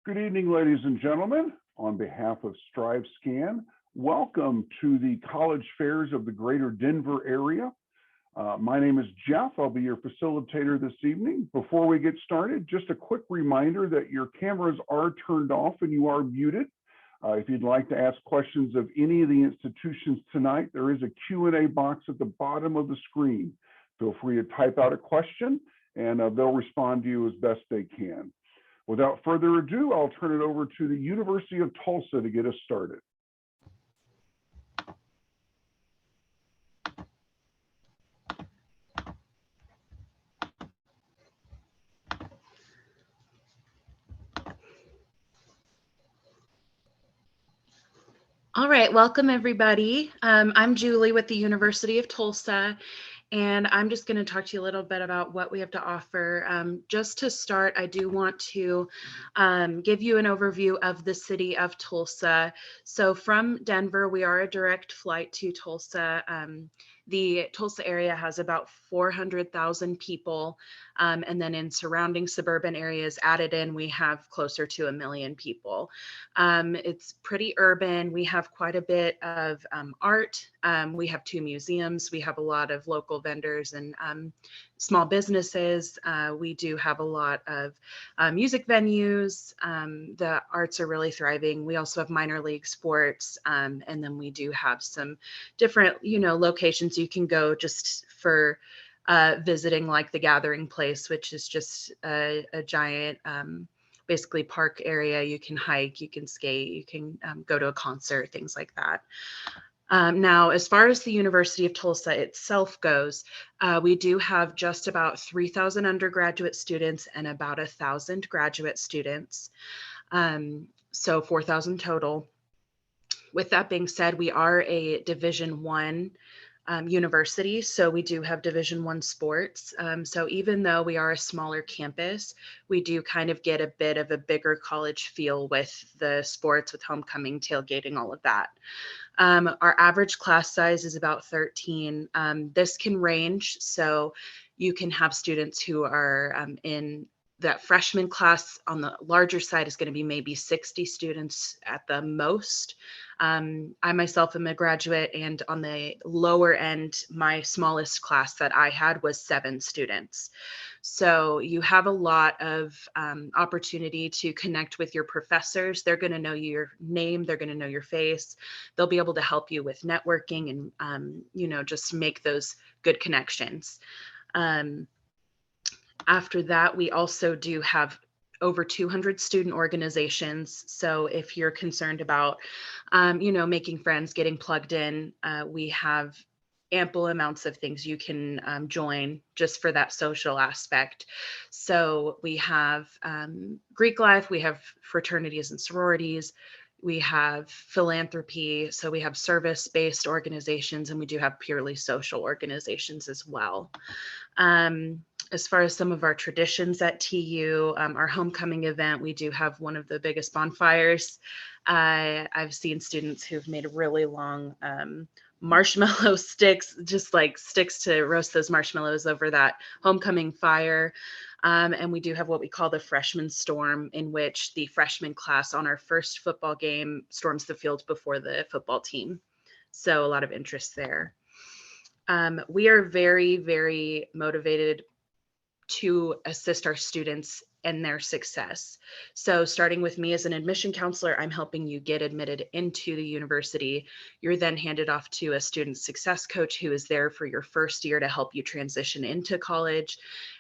Good evening, ladies and gentlemen. On behalf of StriveScan, welcome to the college fairs of the greater Denver area. My name is Jeff. I'll be your facilitator this evening. Before we get started, just a quick reminder that your cameras are turned off and you are muted. If you'd like to ask questions of any of the institutions tonight, there is a Q&A box at the bottom of the screen. Feel free to type out a question and they'll respond to you as best they can. Without further ado, I'll turn it over to the University of Tulsa to get us started. All right, welcome everybody. I'm Julie with the University of Tulsa, and I'm just going to talk to you a little bit about what we have to offer. Just to start, I do want to give you an overview of the city of Tulsa. So from Denver, we are a direct flight to Tulsa. The Tulsa area has about 400,000 people. And then in surrounding suburban areas added in, we have closer to 1 million people. It's pretty urban. We have quite a bit of art. We have 2 museums. We have a lot of local vendors and small businesses. We do have a lot of music venues. The arts are really thriving. We also have minor league sports. And then we do have some different, locations you can go just for visiting, like the Gathering Place, which is just a giant, basically park area. You can hike, you can skate, you can go to a concert, things like that. Now, as far as the University of Tulsa itself goes, we do have just about 3,000 undergraduate students and about 1,000 graduate students. So 4,000 total. With that being said, we are a Division I university, so we do have Division I sports. So even though we are a smaller campus, we do kind of get a bit of a bigger college feel with the sports, with homecoming, tailgating, all of that. Our average class size is about 13. This can range, so you can have students who are in that freshman class. On the larger side is going to be maybe 60 students at the most. I myself am a graduate, and on the lower end, my smallest class that I had was 7 students. So you have a lot of opportunity to connect with your professors. They're going to know your name. They're going to know your face. They'll be able to help you with networking and, just make those good connections. After that, we also do have over 200 student organizations. So if you're concerned about, making friends, getting plugged in, we have ample amounts of things you can join just for that social aspect. So we have Greek life, we have fraternities and sororities, we have philanthropy, so we have service-based organizations, and we do have purely social organizations as well. As far as some of our traditions at TU, our homecoming event, we do have one of the biggest bonfires. I've seen students who've made really long marshmallow sticks, just like sticks to roast those marshmallows over that homecoming fire. And we do have what we call the freshman storm, in which the freshman class on our first football game storms the field before the football team. So a lot of interest there. We are very, very motivated to assist our students and their success. So starting with me as an admission counselor, I'm helping you get admitted into the university. You're then handed off to a student success coach who is there for your first year to help you transition into college.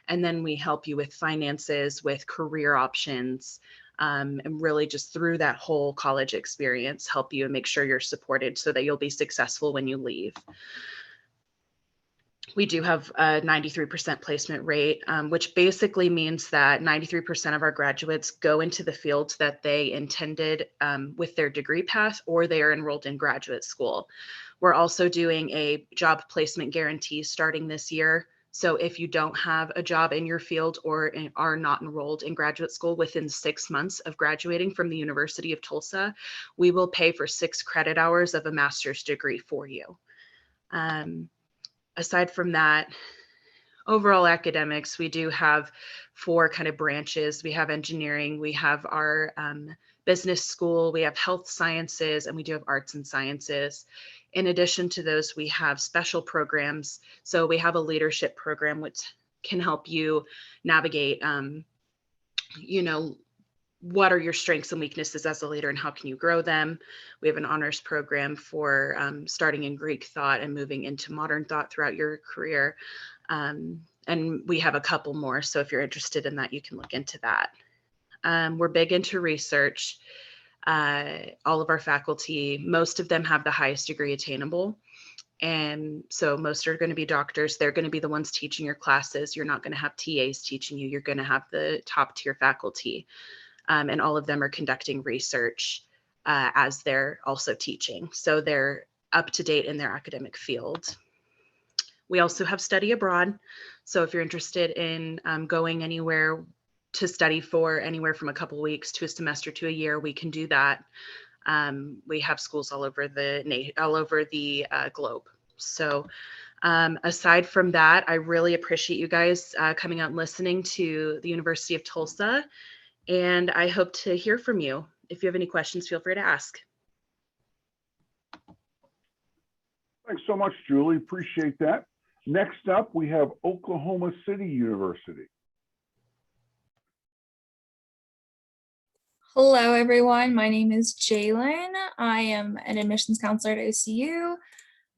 And then we help you with finances, with career options, and really just through that whole college experience, help you and make sure you're supported so that you'll be successful when you leave. We do have a 93% placement rate, which basically means that 93% of our graduates go into the fields that they intended with their degree path, or they are enrolled in graduate school. We're also doing a job placement guarantee starting this year. So if you don't have a job in your field or are not enrolled in graduate school within 6 months of graduating from the University of Tulsa, we will pay for 6 credit hours of a master's degree for you. Aside from that, overall academics, we do have 4 kind of branches. We have engineering, we have our business school, we have health sciences, and we do have arts and sciences. In addition to those, we have special programs. So we have a leadership program which can help you navigate, you know, what are your strengths and weaknesses as a leader and how can you grow them. We have an honors program for starting in Greek thought and moving into modern thought throughout your career. And we have a couple more. So if you're interested in that, you can look into that. We're big into research. All of our faculty, most of them have the highest degree attainable. And so most are going to be doctors. They're going to be the ones teaching your classes. You're not going to have TAs teaching you. You're going to have the top tier faculty. And all of them are conducting research as they're also teaching. So they're up to date in their academic field. We also have study abroad. So if you're interested in going anywhere to study for anywhere from a couple of weeks to a semester to a year, we can do that. We have schools all over the globe. So aside from that, I really appreciate you guys coming out and listening to the University of Tulsa. And I hope to hear from you. If you have any questions, feel free to ask. Thanks so much, Julie. Appreciate that. Next up, we have Oklahoma City University. Hello, everyone. My name is Jalen. I am an admissions counselor at OCU.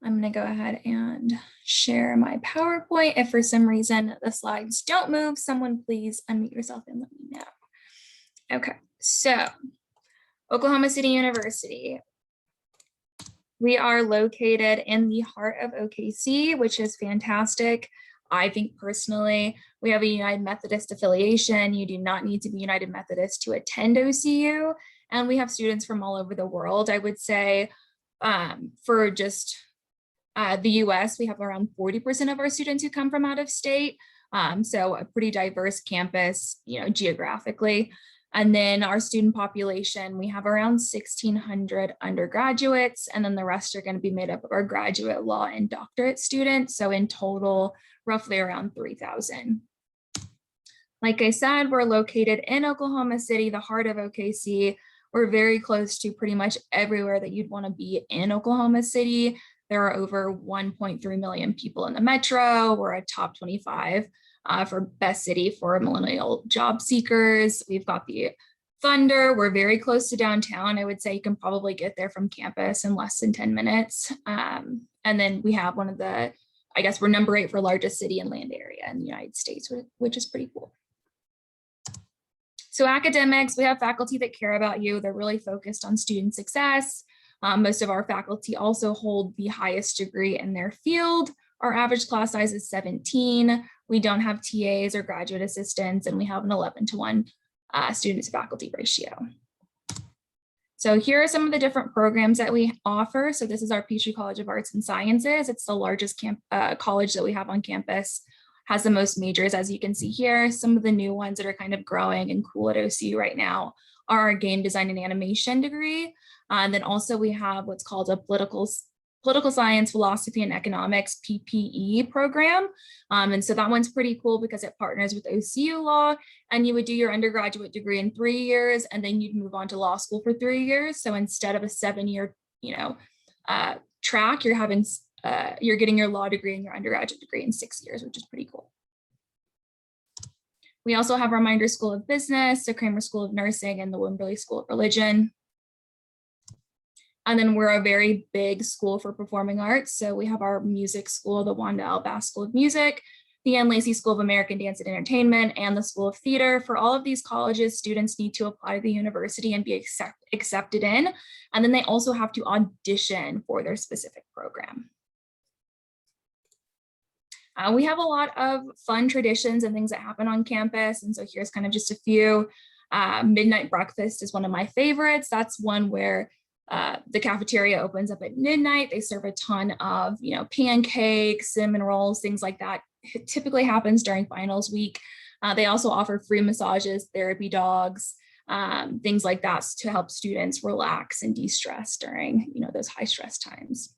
I'm going to go ahead and share my PowerPoint. If for some reason the slides don't move, someone please unmute yourself and let me know. Okay, so Oklahoma City University. We are located in the heart of OKC, which is fantastic. I think personally, we have a United Methodist affiliation. You do not need to be United Methodist to attend OCU. And we have students from all over the world. I would say for just the US, we have around 40% of our students who come from out of state. So a pretty diverse campus, geographically. And then our student population, we have around 1,600 undergraduates, and then the rest are going to be made up of our graduate law and doctorate students. So in total, roughly around 3,000. Like I said, we're located in Oklahoma City, the heart of OKC. We're very close to pretty much everywhere that you'd want to be in Oklahoma City. There are over 1.3 million people in the metro. We're a top 25 for best city for millennial job seekers. We've got the Thunder. We're very close to downtown. I would say you can probably get there from campus in less than 10 minutes. And then we have one of the, I guess we're number 8 for largest city and land area in the United States, which is pretty cool. So academics, we have faculty that care about you. They're really focused on student success. Most of our faculty also hold the highest degree in their field. Our average class size is 17. We don't have TAs or graduate assistants, and we have an 11-to-1 student to faculty ratio. So here are some of the different programs that we offer. So this is our Petrie College of Arts and Sciences. It's the largest college that we have on campus, has the most majors, as you can see here. Some of the new ones that are kind of growing and cool at OCU right now are our game design and animation degree. And then also we have what's called a political science, philosophy, and economics PPE program. And so that one's pretty cool because it partners with OCU Law, and you would do your undergraduate degree in 3 years, and then you'd move on to law school for 3 years. So instead of a 7-year, track, you're getting your law degree and your undergraduate degree in 6 years, which is pretty cool. We also have our Minder School of Business, the Kramer School of Nursing, and the Wimberley School of Religion. And then we're a very big school for performing arts. So we have our music school, the Wanda L. Bass School of Music, the Ann Lacey School of American Dance and Entertainment, and the School of Theater. For all of these colleges, students need to apply to the university and be accepted in. And then they also have to audition for their specific program. We have a lot of fun traditions and things that happen on campus. And so here's kind of just a few. Midnight breakfast is one of my favorites. That's one where the cafeteria opens up at midnight. They serve a ton of, pancakes, cinnamon rolls, things like that. It typically happens during finals week. They also offer free massages, therapy dogs, things like that to help students relax and de-stress during, those high stress times.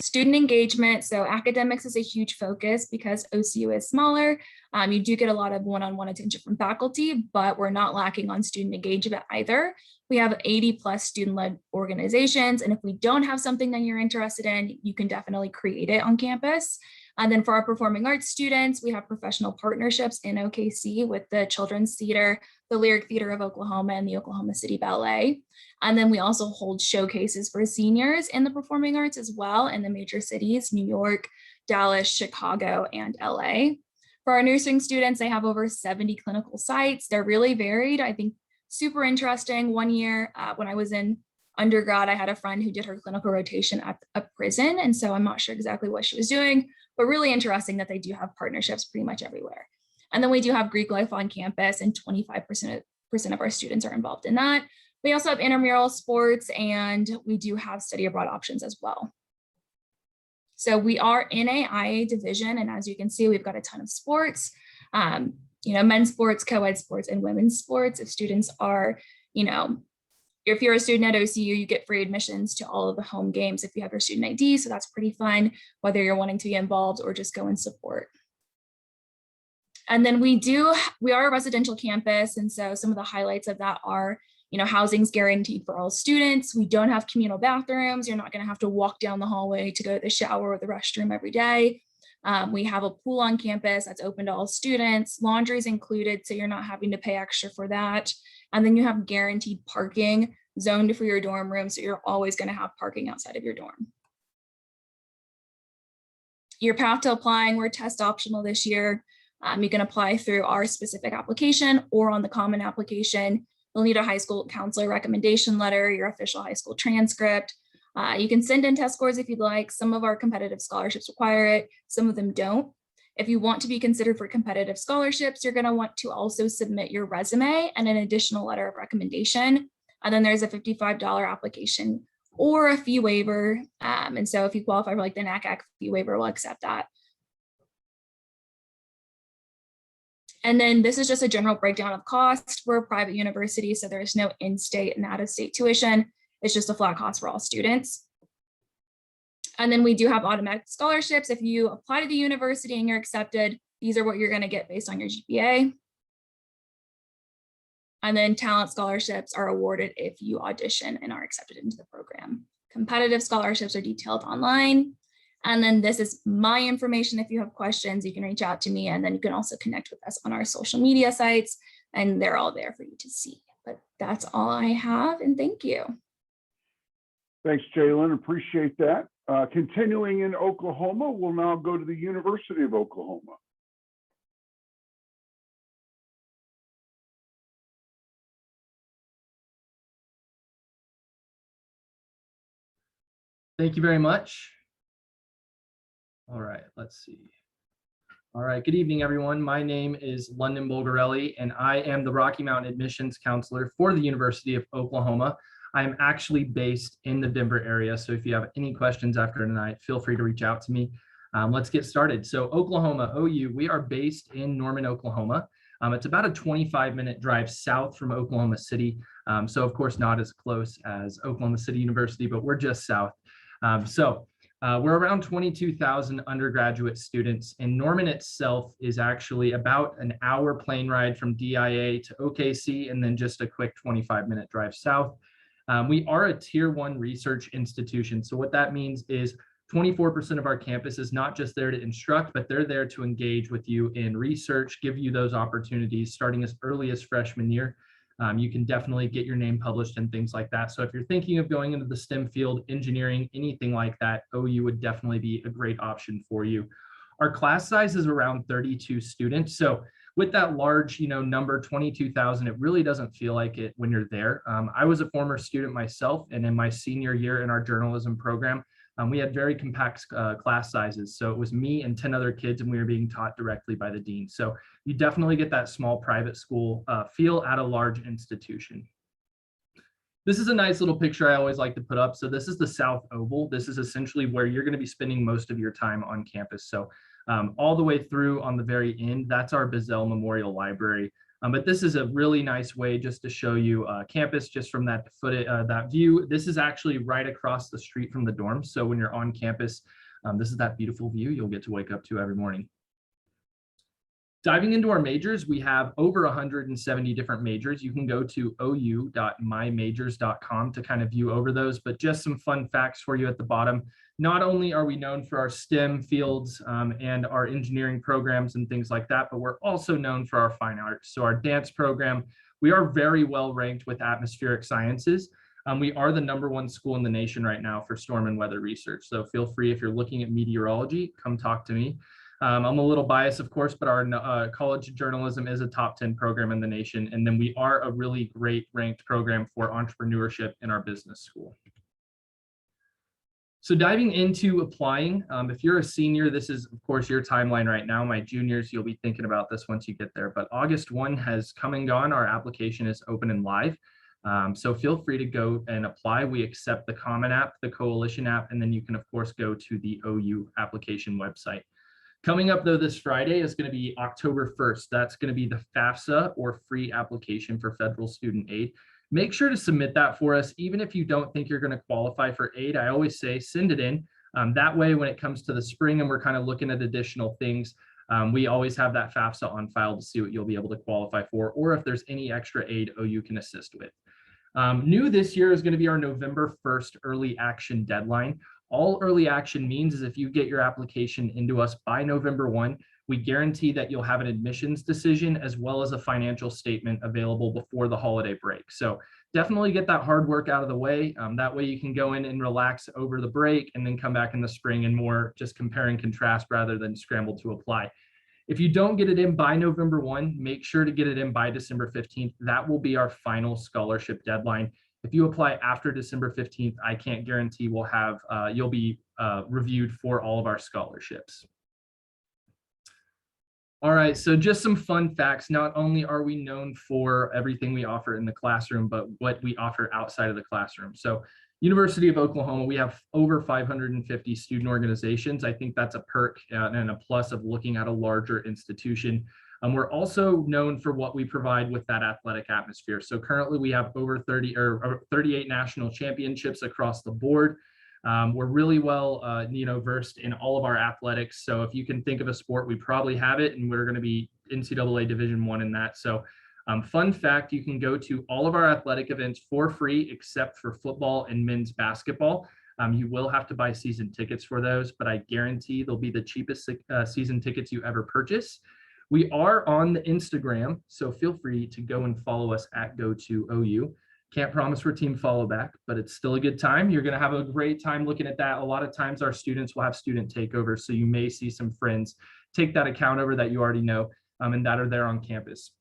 Student engagement. So academics is a huge focus because OCU is smaller. You do get a lot of one-on-one attention from faculty, but we're not lacking on student engagement either. We have 80+ student-led organizations. And if we don't have something that you're interested in, you can definitely create it on campus. And then for our performing arts students, we have professional partnerships in OKC with the Children's Theater, the Lyric Theater of Oklahoma, and the Oklahoma City Ballet. And then we also hold showcases for seniors in the performing arts as well in the major cities, New York, Dallas, Chicago, and LA. For our nursing students, they have over 70 clinical sites. They're really varied. I think super interesting. One year when I was in undergrad, I had a friend who did her clinical rotation at a prison. And so I'm not sure exactly what she was doing, but really interesting that they do have partnerships pretty much everywhere. And then we do have Greek life on campus, and 25% of our students are involved in that. We also have intramural sports, and we do have study abroad options as well. So we are in a IA division, and as you can see, we've got a ton of sports, men's sports, co-ed sports, and women's sports. If students are, if you're a student at OCU, you get free admissions to all of the home games if you have your student ID, so that's pretty fun, whether you're wanting to be involved or just go and support. And then we are a residential campus, and so some of the highlights of that are, housing's guaranteed for all students. We don't have communal bathrooms. You're not going to have to walk down the hallway to go to the shower or the restroom every day. We have a pool on campus that's open to all students. Laundry is included, so you're not having to pay extra for that. And then you have guaranteed parking zoned for your dorm room, so you're always going to have parking outside of your dorm. Your path to applying, we're test optional this year. You can apply through our specific application or on the common application. You'll need a high school counselor recommendation letter, your official high school transcript. You can send in test scores if you'd like. Some of our competitive scholarships require it, some of them don't. If you want to be considered for competitive scholarships, you're going to want to also submit your resume and an additional letter of recommendation. And then there's a $55 application or a fee waiver. And so if you qualify for like the NACAC fee waiver, we'll accept that. And then this is just a general breakdown of cost. We're a private university, so there's no in-state and out-of-state tuition. It's just a flat cost for all students. And then we do have automatic scholarships. If you apply to the university and you're accepted, these are what you're going to get based on your GPA. And then talent scholarships are awarded if you audition and are accepted into the program. Competitive scholarships are detailed online. And then this is my information. If you have questions, you can reach out to me, and then you can also connect with us on our social media sites, and they're all there for you to see. But that's all I have, and thank you. Thanks, Jalen. Appreciate that. Continuing in Oklahoma, we'll now go to the University of Oklahoma. Thank you very much. All right, let's see. All right, good evening, everyone. My name is London Bulgarelli, and I am the Rocky Mountain Admissions Counselor for the University of Oklahoma. I am actually based in the Denver area, so if you have any questions after tonight, feel free to reach out to me. Let's get started. So Oklahoma, OU, we are based in Norman, Oklahoma. It's about a 25-minute drive south from Oklahoma City. So of course, not as close as Oklahoma City University, but we're just south. We're around 22,000 undergraduate students, and Norman itself is actually about an hour plane ride from DIA to OKC, and then just a quick 25-minute drive south. We are a tier 1 research institution. So what that means is 24% of our campus is not just there to instruct, but they're there to engage with you in research, give you those opportunities starting as early as freshman year. You can definitely get your name published and things like that. So if you're thinking of going into the STEM field, engineering, anything like that, OU would definitely be a great option for you. Our class size is around 32 students. So with that large, number, 22,000, it really doesn't feel like it when you're there. I was a former student myself, and in my senior year in our journalism program, we had very compact class sizes. So it was me and 10 other kids, and we were being taught directly by the dean. So you definitely get that small private school feel at a large institution. This is a nice little picture I always like to put up. So this is the South Oval. This is essentially where you're going to be spending most of your time on campus. So all the way through on the very end, that's our Bazell Memorial Library. But this is a really nice way just to show you campus just from that view. This is actually right across the street from the dorms. So when you're on campus, this is that beautiful view you'll get to wake up to every morning. Diving into our majors, we have over 170 different majors. You can go to ou.mymajors.com to kind of view over those, but just some fun facts for you at the bottom. Not only are we known for our STEM fields and our engineering programs and things like that, but we're also known for our fine arts. So our dance program, we are very well ranked with atmospheric sciences. We are the #1 school in the nation right now for storm and weather research. So feel free, if you're looking at meteorology, come talk to me. I'm a little biased, of course, but our college of journalism is a top 10 program in the nation. And then we are a really great ranked program for entrepreneurship in our business school. So diving into applying, if you're a senior, this is, of course, your timeline right now. My juniors, you'll be thinking about this once you get there. But August 1 has come and gone. Our application is open and live. So feel free to go and apply. We accept the Common App, the Coalition app, and then you can, of course, go to the OU application website. Coming up, though, this Friday is going to be October 1st. That's going to be the FAFSA, or free application for federal student aid. Make sure to submit that for us, even if you don't think you're going to qualify for aid. I always say send it in. That way, when it comes to the spring and we're kind of looking at additional things, we always have that FAFSA on file to see what you'll be able to qualify for, or if there's any extra aid OU can assist with. New this year is going to be our November 1st early action deadline. All early action means is if you get your application into us by November 1, we guarantee that you'll have an admissions decision as well as a financial statement available before the holiday break. So definitely get that hard work out of the way. That way you can go in and relax over the break and then come back in the spring and more just compare and contrast rather than scramble to apply. If you don't get it in by November 1, make sure to get it in by December 15th. That will be our final scholarship deadline. If you apply after December 15th, I can't guarantee we'll have, you'll be reviewed for all of our scholarships. All right, so just some fun facts. Not only are we known for everything we offer in the classroom, but what we offer outside of the classroom. So University of Oklahoma, we have over 550 student organizations. I think that's a perk and a plus of looking at a larger institution. We're also known for what we provide with that athletic atmosphere. So currently we have over 38 national championships across the board. We're really well, versed in all of our athletics. So if you can think of a sport, we probably have it, and we're going to be NCAA Division I in that. So fun fact, you can go to all of our athletic events for free, except for football and men's basketball. You will have to buy season tickets for those, but I guarantee they'll be the cheapest season tickets you ever purchase. We are on the Instagram, so feel free to go and follow us at @GoToOU. Can't promise we're team follow back, but it's still a good time. You're going to have a great time looking at that. A lot of times our students will have student takeovers, so you may see some friends take that account over that you already know and that are there on campus.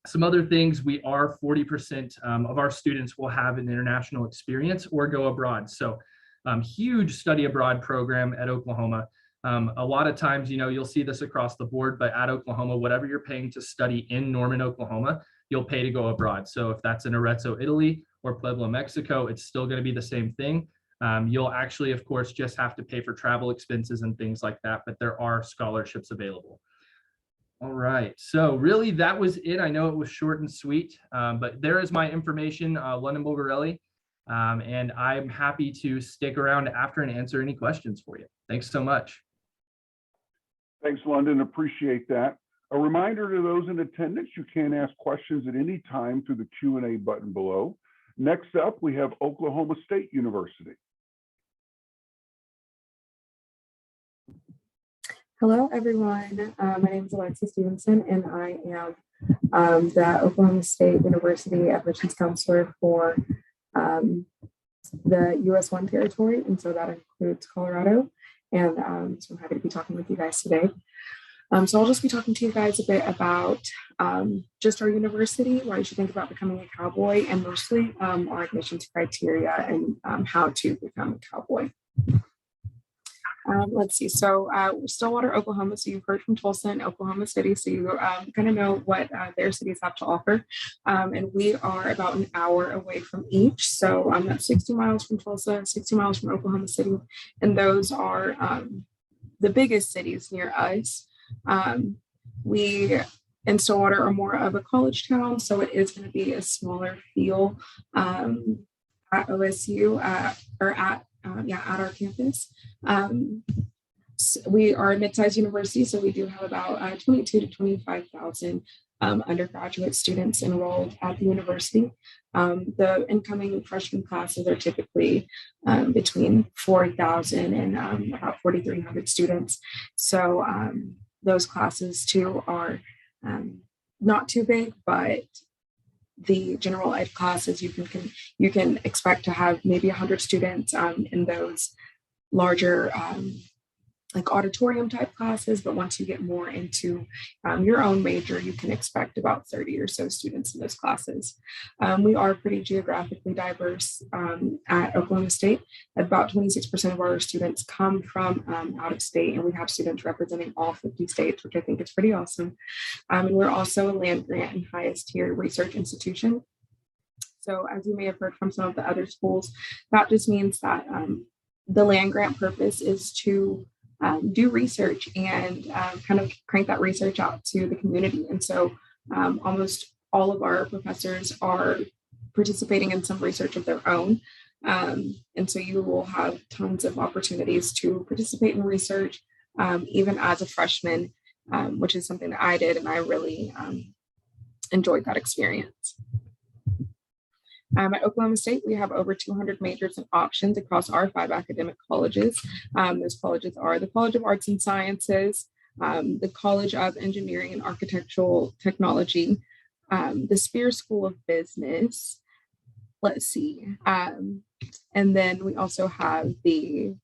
Some other things, we are 40% of our students will have an international experience or go abroad. So huge study abroad program at Oklahoma. A lot of times, you'll see this across the board, but at Oklahoma, whatever you're paying to study in Norman, Oklahoma, you'll pay to go abroad. So if that's in Arezzo, Italy, or Puebla, Mexico, it's still going to be the same thing. You'll actually, of course, just have to pay for travel expenses and things like that, but there are scholarships available. All right, so really that was it. I know it was short and sweet, but there is my information, London Bulgarelli, and I'm happy to stick around after and answer any questions for you. Thanks so much. Thanks, London. Appreciate that. A reminder to those in attendance, you can ask questions at any time through the Q&A button below. Next up, we have Oklahoma State University. Hello, everyone. My name is Alexia Stevenson, and I am the Oklahoma State University admissions counselor for the US 1 territory, and so that includes Colorado. And so I'm happy to be talking with you guys today. So I'll just be talking to you guys a bit about just our university, why you should think about becoming a cowboy, and mostly our admissions criteria and how to become a cowboy. Let's see. So Stillwater, Oklahoma. So you've heard from Tulsa and Oklahoma City. So you kind of know what their cities have to offer. And we are about an hour away from each. So that's 60 miles from Tulsa, 60 miles from Oklahoma City. And those are the biggest cities near us. We and Stillwater are more of a college town, so it is going to be a smaller feel at OSU at our campus. We are a mid-sized university, so we do have about 22 to 25,000 undergraduate students enrolled at the university. The incoming freshman classes are typically between 4,000 and about 4,300 students. So those classes too are not too big, but the general ed classes, you can expect to have maybe 100 students in those larger like auditorium type classes, but once you get more into your own major, you can expect about 30 or so students in those classes. We are pretty geographically diverse at Oklahoma State. About 26% of our students come from out of state, and we have students representing all 50 states, which I think is pretty awesome. And we're also a land grant and highest tier research institution. So as you may have heard from some of the other schools, that just means that the land grant purpose is to do research and kind of crank that research out to the community. And so almost all of our professors are participating in some research of their own. And so you will have tons of opportunities to participate in research, even as a freshman, which is something that I did, and I really enjoyed that experience. At Oklahoma State, we have over 200 majors and options across our 5 academic colleges. Those colleges are the College of Arts and Sciences, the College of Engineering and Architectural Technology, the Spear School of Business. Let's see. And then we also have the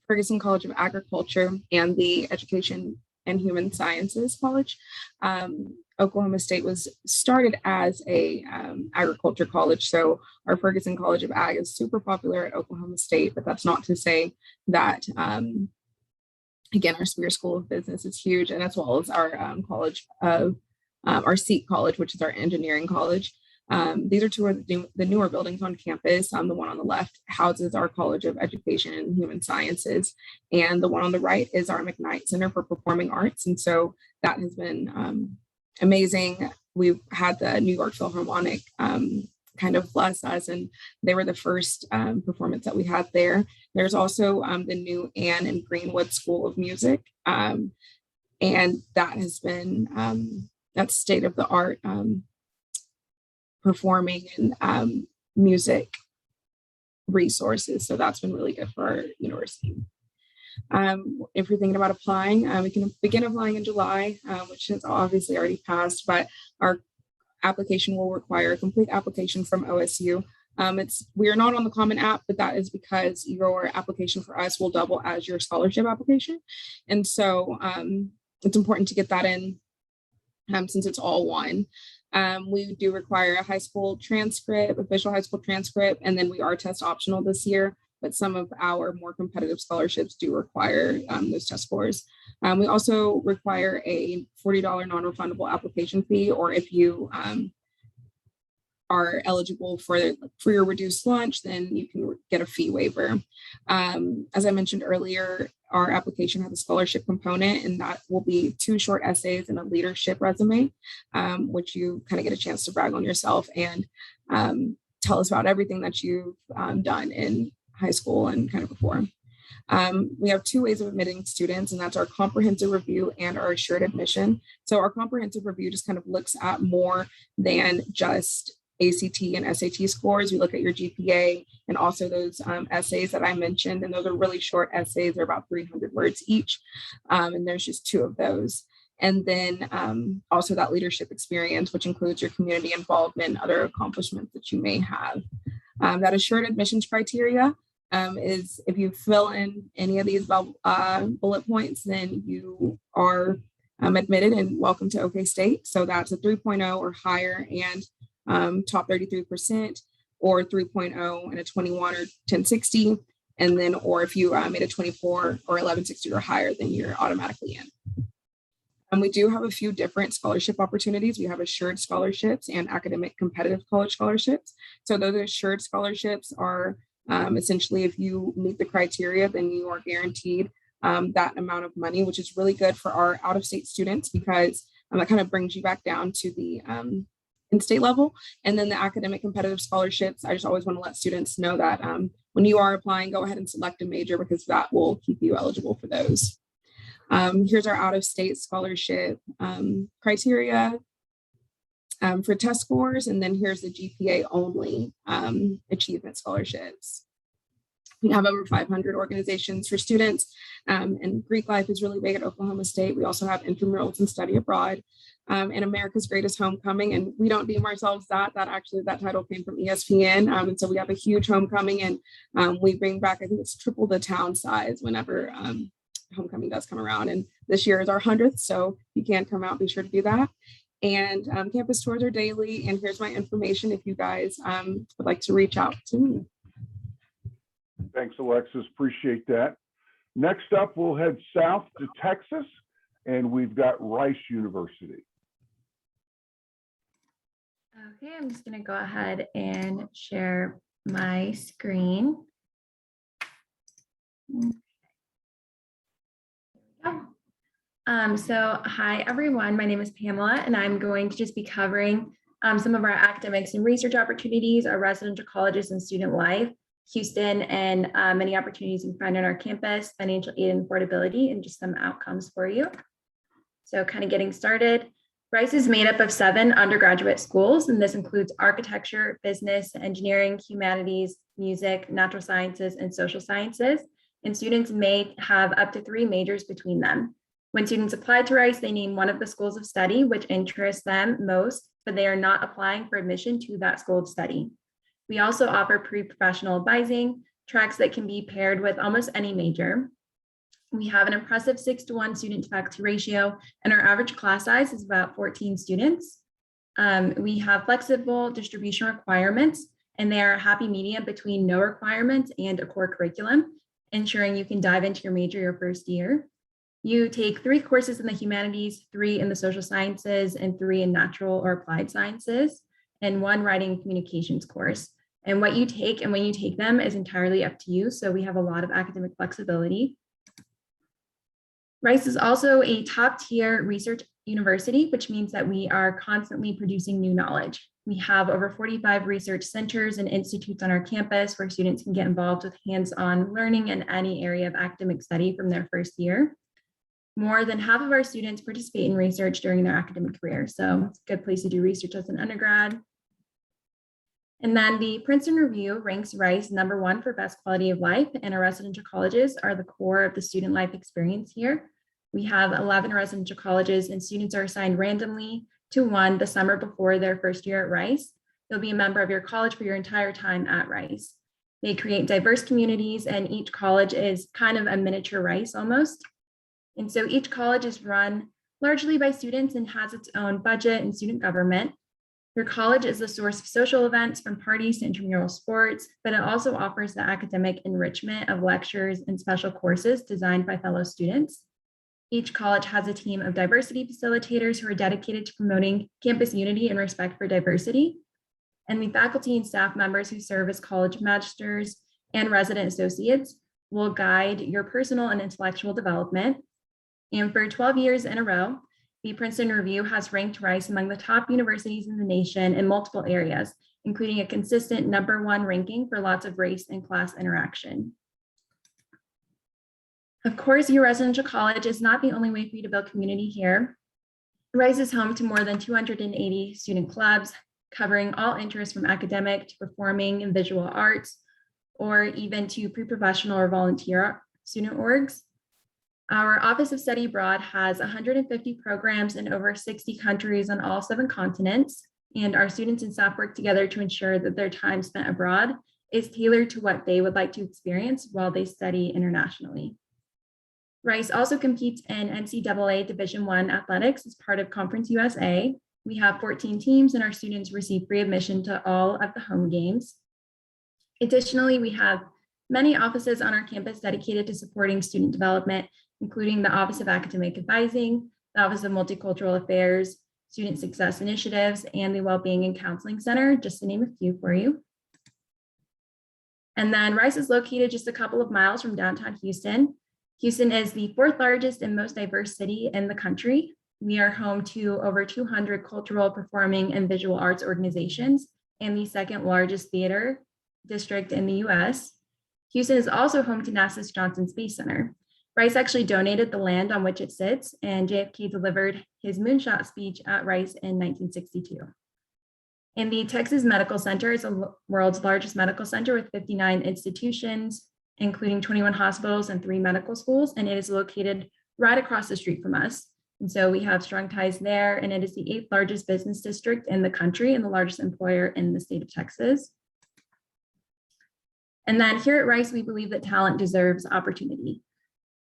Ferguson College of Agriculture and the Education and Human Sciences College. Oklahoma State was started as a agriculture college. So our Ferguson College of Ag is super popular at Oklahoma State, but that's not to say that, again, our Spear School of Business is huge, and as well as our college of, our SEAT College, which is our engineering college. These are two of the newer buildings on campus. The one on the left houses our College of Education and Human Sciences, and the one on the right is our McKnight Center for Performing Arts. And so that has been amazing. We've had the New York Philharmonic kind of bless us, and they were the first performance that we had there. There's also the new Ann and Greenwood School of Music, and that has been that's state of the art performing and music resources. So that's been really good for our university. If you're thinking about applying, we can begin applying in July, which has obviously already passed, but our application will require a complete application from OSU. We are not on the Common App, but that is because your application for us will double as your scholarship application. And so it's important to get that in since it's all one. We do require a high school transcript, official high school transcript, and then we are test optional this year, but some of our more competitive scholarships do require those test scores. We also require a $40 non-refundable application fee, or if you are eligible for your reduced lunch, then you can get a fee waiver. As I mentioned earlier, our application has a scholarship component, and that will be 2 short essays and a leadership resume, which you kind of get a chance to brag on yourself and tell us about everything that you've done in high school and kind of before. We have 2 ways of admitting students, and that's our comprehensive review and our assured admission. So our comprehensive review just kind of looks at more than just ACT and SAT scores. We look at your GPA and also those essays that I mentioned, and those are really short essays. They're about 300 words each, and there's just 2 of those. And then also that leadership experience, which includes your community involvement and other accomplishments that you may have. That assured admissions criteria is if you fill in any of these bullet points, then you are admitted and welcome to OK State. So that's a 3.0 or higher and top 33%, or 3.0 and a 21 or 1060. And then, or if you made a 24 or 1160 or higher, then you're automatically in. And we do have a few different scholarship opportunities. We have assured scholarships and academic competitive college scholarships. So those assured scholarships are essentially, if you meet the criteria, then you are guaranteed that amount of money, which is really good for our out-of-state students because that kind of brings you back down to the in-state level. And then the academic competitive scholarships, I just always want to let students know that when you are applying, go ahead and select a major because that will keep you eligible for those. Here's our out-of-state scholarship criteria for test scores. And then here's the GPA only achievement scholarships. We have over 500 organizations for students, and Greek life is really big at Oklahoma State. We also have intramurals and study abroad, and America's Greatest Homecoming. And we don't deem ourselves that. That title came from ESPN. And so we have a huge homecoming, and we bring back, I think it's triple the town size whenever homecoming does come around. And this year is our 100th, so if you can come out, be sure to do that. And campus tours are daily. And here's my information if you guys would like to reach out to me. Thanks, Alexis. Appreciate that. Next up, we'll head south to Texas, and we've got Rice University. Okay, I'm just going to go ahead and share my screen. So hi, everyone. My name is Pamela, and I'm going to just be covering some of our academics and research opportunities, our residential colleges and student life, Houston, and many opportunities you can find on our campus, financial aid and affordability, and just some outcomes for you. So kind of getting started, Rice is made up of 7 undergraduate schools, and this includes architecture, business, engineering, humanities, music, natural sciences, and social sciences. And students may have up to 3 majors between them. When students apply to Rice, they name one of the schools of study which interests them most, but they are not applying for admission to that school of study. We also offer pre-professional advising, tracks that can be paired with almost any major. We have an impressive 6-to-1 student to faculty ratio, and our average class size is about 14 students. We have flexible distribution requirements, and they are a happy medium between no requirements and a core curriculum, ensuring you can dive into your major your first year. You take 3 courses in the humanities, 3 in the social sciences, and 3 in natural or applied sciences, and 1 writing and communications course. And what you take and when you take them is entirely up to you. So we have a lot of academic flexibility. Rice is also a top tier research university, which means that we are constantly producing new knowledge. We have over 45 research centers and institutes on our campus where students can get involved with hands-on learning in any area of academic study from their first year. More than half of our students participate in research during their academic career. So it's a good place to do research as an undergrad. And then the Princeton Review ranks Rice #1 for best quality of life, and our residential colleges are the core of the student life experience here. We have 11 residential colleges, and students are assigned randomly to one the summer before their first year at Rice. You'll be a member of your college for your entire time at Rice. They create diverse communities, and each college is kind of a miniature Rice almost. And so each college is run largely by students and has its own budget and student government. Your college is the source of social events from parties to intramural sports, but it also offers the academic enrichment of lectures and special courses designed by fellow students. Each college has a team of diversity facilitators who are dedicated to promoting campus unity and respect for diversity. And the faculty and staff members who serve as college magisters and resident associates will guide your personal and intellectual development. And for 12 years in a row, the Princeton Review has ranked Rice among the top universities in the nation in multiple areas, including a consistent #1 ranking for lots of race and class interaction. Of course, your residential college is not the only way for you to build community here. Rice is home to more than 280 student clubs, covering all interests from academic to performing and visual arts, or even to pre-professional or volunteer student orgs. Our Office of Study Abroad has 150 programs in over 60 countries on all 7 continents, and our students and staff work together to ensure that their time spent abroad is tailored to what they would like to experience while they study internationally. Rice also competes in NCAA Division I athletics as part of Conference USA. We have 14 teams, and our students receive free admission to all of the home games. Additionally, we have many offices on our campus dedicated to supporting student development, including the Office of Academic Advising, the Office of Multicultural Affairs, Student Success Initiatives, and the Wellbeing and Counseling Center, just to name a few for you. And then Rice is located just a couple of miles from downtown Houston. Houston is the fourth largest and most diverse city in the country. We are home to over 200 cultural, performing, and visual arts organizations and the second largest theater district in the US. Houston is also home to NASA's Johnson Space Center. Rice actually donated the land on which it sits, and JFK delivered his moonshot speech at Rice in 1962. And the Texas Medical Center is the world's largest medical center with 59 institutions, including 21 hospitals and 3 medical schools, and it is located right across the street from us. And so we have strong ties there, and it is the 8th largest business district in the country and the largest employer in the state of Texas. And then here at Rice, we believe that talent deserves opportunity.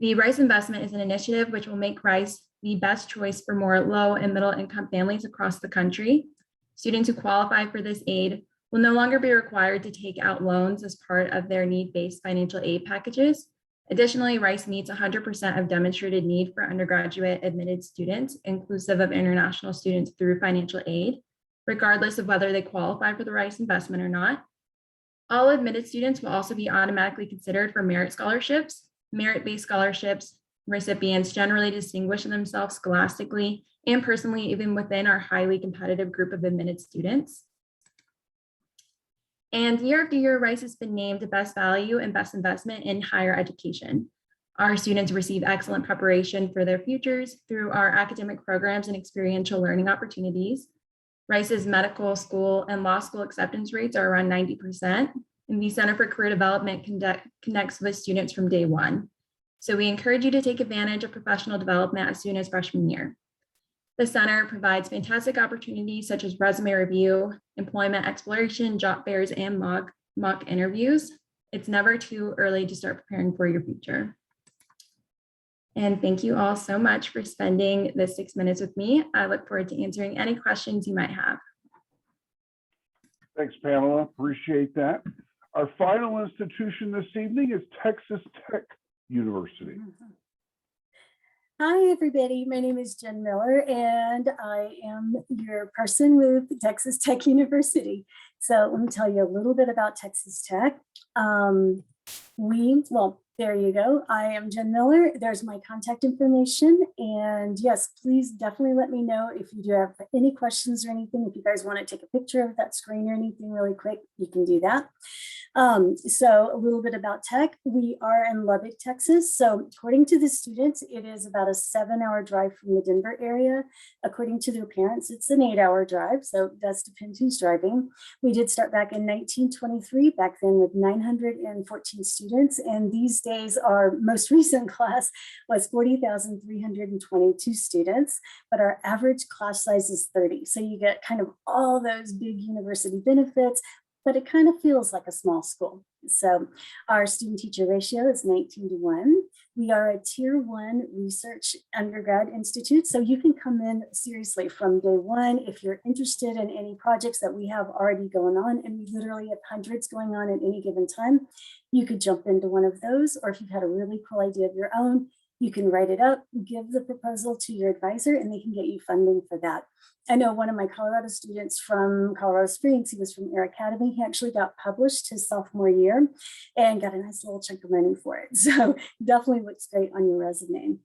The Rice Investment is an initiative which will make Rice the best choice for more low and middle income families across the country. Students who qualify for this aid will no longer be required to take out loans as part of their need-based financial aid packages. Additionally, Rice meets 100% of demonstrated need for undergraduate admitted students, inclusive of international students through financial aid, regardless of whether they qualify for the Rice Investment or not. All admitted students will also be automatically considered for merit scholarships. Merit-based scholarships recipients generally distinguish themselves scholastically and personally, even within our highly competitive group of admitted students. And year after year, Rice has been named the best value and best investment in higher education. Our students receive excellent preparation for their futures through our academic programs and experiential learning opportunities. Rice's medical school and law school acceptance rates are around 90%, and the Center for Career Development connects with students from day one. So we encourage you to take advantage of professional development as soon as freshman year. The center provides fantastic opportunities such as resume review, employment exploration, job fairs, and mock interviews. It's never too early to start preparing for your future. And thank you all so much for spending the 6 minutes with me. I look forward to answering any questions you might have. Thanks, Pamela. Appreciate that. Our final institution this evening is Texas Tech University. Hi, everybody. My name is Jen Miller, and I am your person with Texas Tech University. So let me tell you a little bit about Texas Tech. There you go. I am Jen Miller. There's my contact information. And yes, please definitely let me know if you do have any questions or anything. If you guys want to take a picture of that screen or anything really quick, you can do that. So a little bit about Tech. We are in Lubbock, Texas. So according to the students, it is about a 7-hour drive from the Denver area. According to their parents, it's an 8-hour drive. So that's depends who's driving. We did start back in 1923, back then with 914 students. And these days, our most recent class was 40,322 students, but our average class size is 30. So you get kind of all those big university benefits, but it kind of feels like a small school. So our student teacher ratio is 19:1. We are a tier 1 research undergrad institute. So you can come in seriously from day one if you're interested in any projects that we have already going on, and we literally have hundreds going on at any given time. You could jump into one of those, or if you've had a really cool idea of your own, you can write it up, give the proposal to your advisor, and they can get you funding for that. I know one of my Colorado students from Colorado Springs, he was from Air Academy. He actually got published his sophomore year and got a nice little chunk of money for it. So definitely looks great on your resume.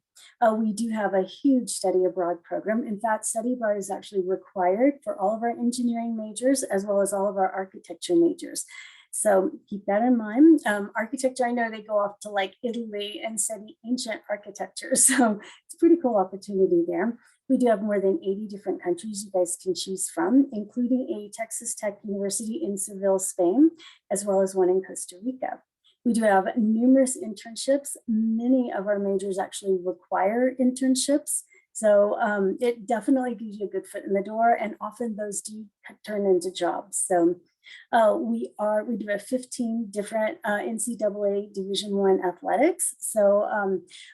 We do have a huge study abroad program. In fact, study abroad is actually required for all of our engineering majors, as well as all of our architecture majors. So keep that in mind. Architecture, I know they go off to like Italy and study ancient architecture. So it's a pretty cool opportunity there. We do have more than 80 different countries you guys can choose from, including a Texas Tech University in Seville, Spain, as well as one in Costa Rica. We do have numerous internships. Many of our majors actually require internships. So it definitely gives you a good foot in the door, and often those do turn into jobs. So we do have 15 different NCAA Division I athletics. So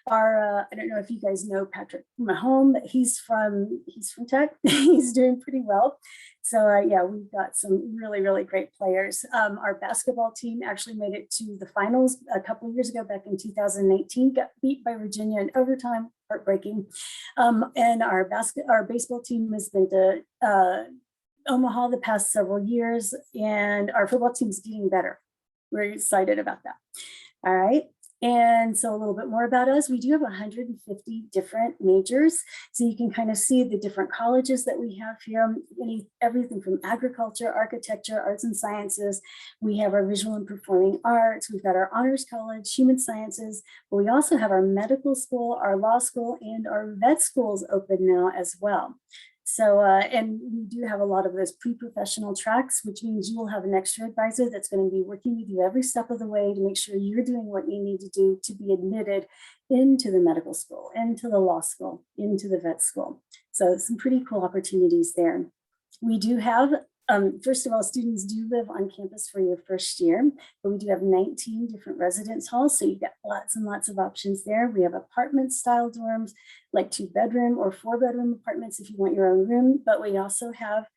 I don't know if you guys know Patrick Mahone, but he's from Tech. He's doing pretty well. So yeah, we've got some really, really great players. Our basketball team actually made it to the finals a couple of years ago, back in 2018, got beat by Virginia in overtime, heartbreaking. And our baseball team has been to Omaha the past several years, and our football team's getting better. We're excited about that. All right. And so a little bit more about us. We do have 150 different majors. So you can kind of see the different colleges that we have here, everything from agriculture, architecture, arts and sciences. We have our visual and performing arts. We've got our honors college, human sciences, but we also have our medical school, our law school, and our vet schools open now as well. So, and we do have a lot of those pre-professional tracks, which means you will have an extra advisor that's going to be working with you every step of the way to make sure you're doing what you need to do to be admitted into the medical school, into the law school, into the vet school. So some pretty cool opportunities there. We do have, first of all, students do live on campus for your first year, but we do have 19 different residence halls. So you've got lots and lots of options there. We have apartment style dorms, like 2-bedroom or 4-bedroom apartments if you want your own room, but we also have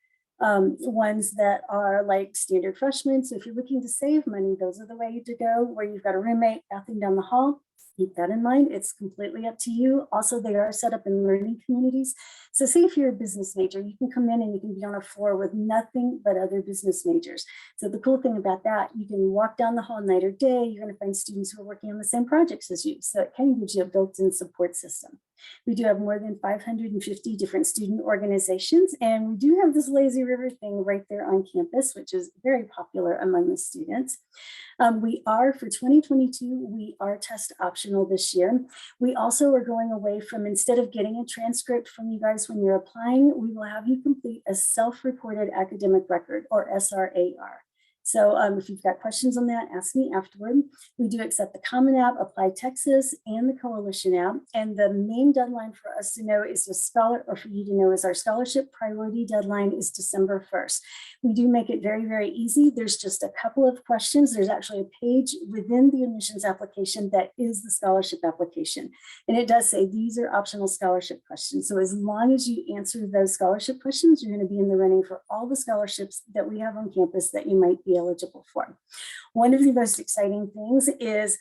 ones that are like standard freshmen. So if you're looking to save money, those are the way to go, where you've got a roommate, bathroom down the hall. Keep that in mind. It's completely up to you. Also, they are set up in learning communities. So say if you're a business major, you can come in and you can be on a floor with nothing but other business majors. So the cool thing about that, you can walk down the hall night or day, you're going to find students who are working on the same projects as you. So it kind of gives you a built-in support system. We do have more than 550 different student organizations, and we do have this lazy river thing right there on campus, which is very popular among the students. We are, for 2022, we are test optional this year. We also are going away from, instead of getting a transcript from you guys when you're applying, we will have you complete a self-reported academic record, or SRAR. So if you've got questions on that, ask me afterward. We do accept the Common App, Apply Texas, and the Coalition app. And the main deadline for us to know is for you to know is our scholarship priority deadline is December 1st. We do make it very, very easy. There's just a couple of questions. There's actually a page within the admissions application that is the scholarship application. And it does say these are optional scholarship questions. So as long as you answer those scholarship questions, you're going to be in the running for all the scholarships that we have on campus that you might be eligible for. One of the most exciting things is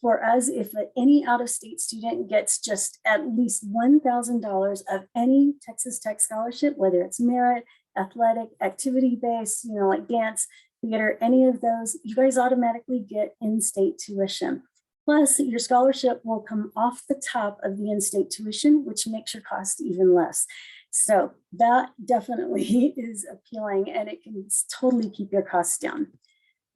for us, if any out-of-state student gets just at least $1,000 of any Texas Tech scholarship, whether it's merit, athletic, activity-based, like dance, theater, any of those, you guys automatically get in-state tuition. Plus, your scholarship will come off the top of the in-state tuition, which makes your cost even less. So that definitely is appealing, and it can totally keep your costs down.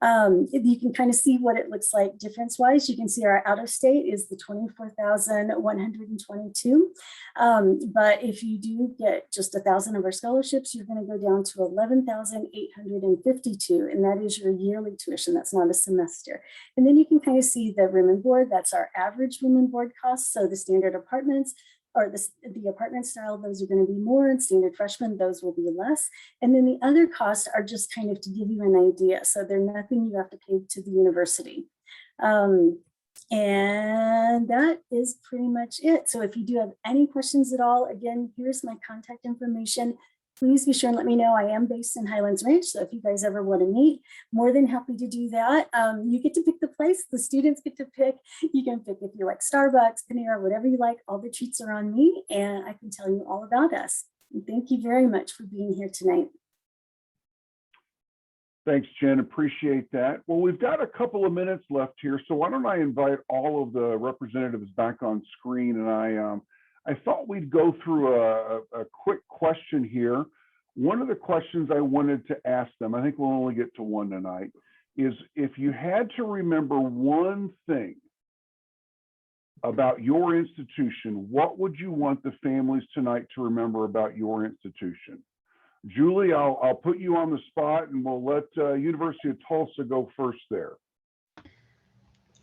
You can kind of see what it looks like difference-wise. You can see our out-of-state is the 24,122. But if you do get just 1,000 of our scholarships, you're going to go down to 11,852, and that is your yearly tuition. That's not a semester. And then you can kind of see the room and board. That's our average room and board cost. So the standard apartments, or the apartment style, those are going to be more, and standard freshmen, those will be less. And then the other costs are just kind of to give you an idea. So they're nothing you have to pay to the university. And that is pretty much it. So if you do have any questions at all, again, here's my contact information. Please be sure and let me know. I am based in Highlands Ranch, so if you guys ever want to meet, more than happy to do that. You get to pick the place, the students get to pick. You can pick if you like Starbucks, Panera, whatever you like. All the treats are on me, and I can tell you all about us. And thank you very much for being here tonight. Thanks, Jen. Appreciate that. Well, we've got a couple of minutes left here, so why don't I invite all of the representatives back on screen, and I thought we'd go through a quick question here. One of the questions I wanted to ask them, I think we'll only get to one tonight, is if you had to remember one thing about your institution, what would you want the families tonight to remember about your institution? Julie, I'll put you on the spot, and we'll let University of Tulsa go first there.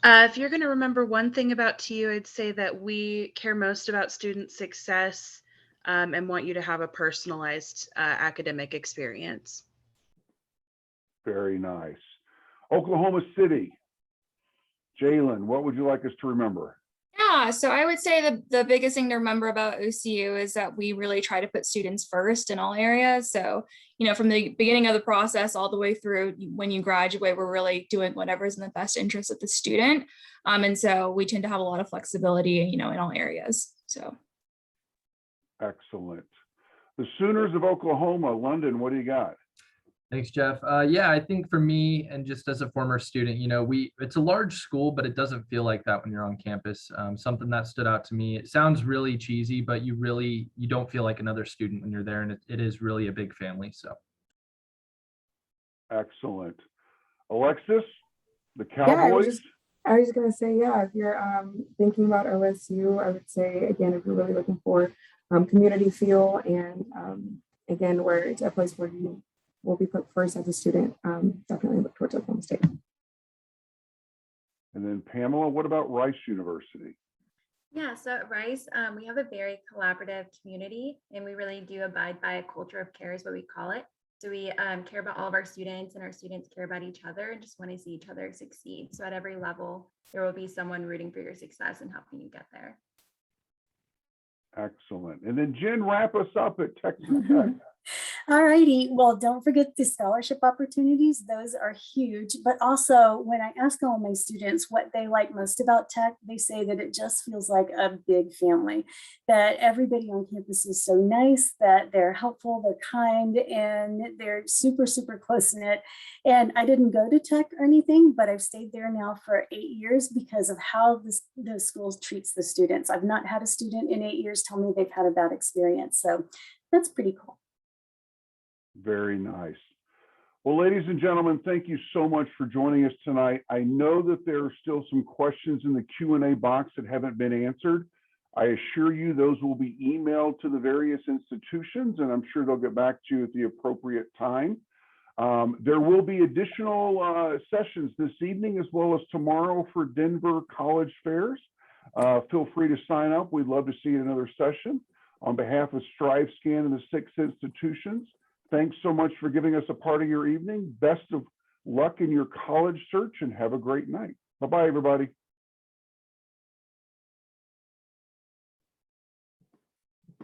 If you're going to remember one thing about TU, I'd say that we care most about student success and want you to have a personalized academic experience. Very nice. Oklahoma City. Jalen, what would you like us to remember? Yeah, so I would say the biggest thing to remember about OCU is that we really try to put students first in all areas. So, from the beginning of the process all the way through when you graduate, we're really doing whatever is in the best interest of the student. And so we tend to have a lot of flexibility, in all areas. So. Excellent. The Sooners of Oklahoma, London, what do you got? Thanks, Jeff. Yeah, I think for me, and just as a former student, it's a large school, but it doesn't feel like that when you're on campus. Something that stood out to me, it sounds really cheesy, but you don't feel like another student when you're there, and it is really a big family. So. Excellent. Alexis, the Yeah, I was Cowboys. just gonna say, yeah, if you're thinking about OSU, I would say again, if you're really looking for community feel and again, where it's a place where you will be put first as a student, definitely look towards Oklahoma State. And then Pamela, what about Rice University? Yeah, so at Rice, we have a very collaborative community, and we really do abide by a culture of care is what we call it. So we care about all of our students, and our students care about each other and just want to see each other succeed. So at every level, there will be someone rooting for your success and helping you get there. Excellent. And then Jen, wrap us up at Texas Tech. All righty. Well, don't forget the scholarship opportunities. Those are huge. But also, when I ask all my students what they like most about Tech, they say that it just feels like a big family, that everybody on campus is so nice, that they're helpful, they're kind, and they're super, super close-knit. And I didn't go to Tech or anything, but I've stayed there now for 8 years because of how the school treats the students. I've not had a student in 8 years tell me they've had a bad experience. So that's pretty cool. Very nice. Well, ladies and gentlemen, thank you so much for joining us tonight. I know that there are still some questions in the Q&A box that haven't been answered. I assure you those will be emailed to the various institutions, and I'm sure they'll get back to you at the appropriate time. There will be additional sessions this evening as well as tomorrow for Denver College Fairs. Feel free to sign up. We'd love to see you in another session. On behalf of StriveScan and the 6 institutions, thanks so much for giving us a part of your evening. Best of luck in your college search and have a great night. Bye-bye, everybody.